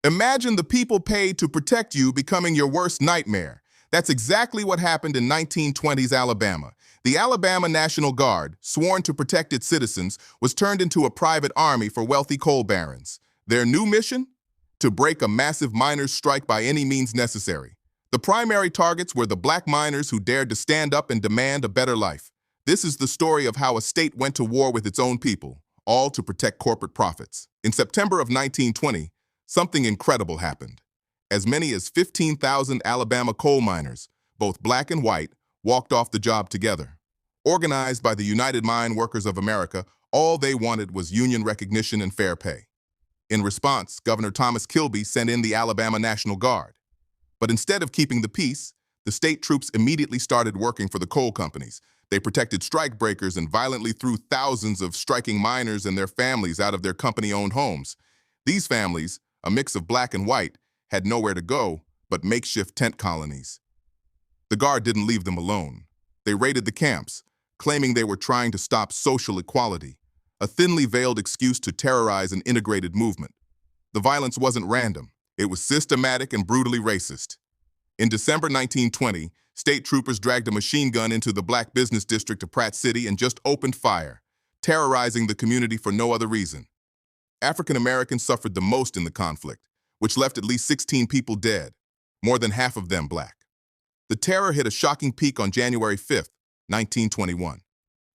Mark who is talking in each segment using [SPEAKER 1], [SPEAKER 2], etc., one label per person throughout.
[SPEAKER 1] Imagine the people paid to protect you becoming your worst nightmare. That's exactly what happened in 1920s Alabama. The Alabama National Guard, sworn to protect its citizens, was turned into a private army for wealthy coal barons. Their new mission? To break a massive miners' strike by any means necessary. The primary targets were the black miners who dared to stand up and demand a better life. This is the story of how a state went to war with its own people, all to protect corporate profits. In September of 1920, something incredible happened. As many as 15,000 Alabama coal miners, both black and white, walked off the job together. Organized by the United Mine Workers of America, all they wanted was union recognition and fair pay. In response, Governor Thomas Kilby sent in the Alabama National Guard. But instead of keeping the peace, the state troops immediately started working for the coal companies. They protected strike breakers and violently threw thousands of striking miners and their families out of their company-owned homes. These families, a mix of black and white, had nowhere to go but makeshift tent colonies. The Guard didn't leave them alone. They raided the camps, claiming they were trying to stop social equality, a thinly veiled excuse to terrorize an integrated movement. The violence wasn't random. It was systematic and brutally racist. In December 1920, state troopers dragged a machine gun into the black business district of Pratt City and just opened fire, terrorizing the community for no other reason. African Americans suffered the most in the conflict, which left at least 16 people dead, more than half of them black. The terror hit a shocking peak on January 5, 1921.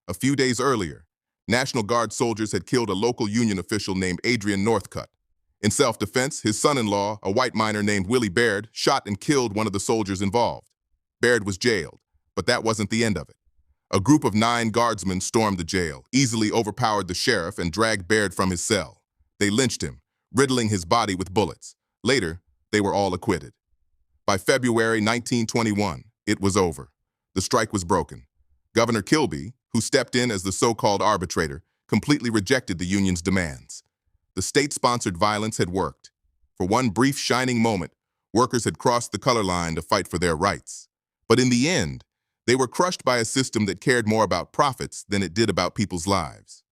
[SPEAKER 1] A few days earlier, National Guard soldiers had killed a local union official named Adrian Northcutt. In self-defense, his son-in-law, a white miner named Willie Baird, shot and killed one of the soldiers involved. Baird was jailed, but that wasn't the end of it. A group of 9 guardsmen stormed the jail, easily overpowered the sheriff, and dragged Baird from his cell. They lynched him, riddling his body with bullets. Later, they were all acquitted. By February 1921, it was over. The strike was broken. Governor Kilby, who stepped in as the so-called arbitrator, completely rejected the union's demands. The state-sponsored violence had worked. For one brief shining moment, workers had crossed the color line to fight for their rights. But in the end, they were crushed by a system that cared more about profits than it did about people's lives.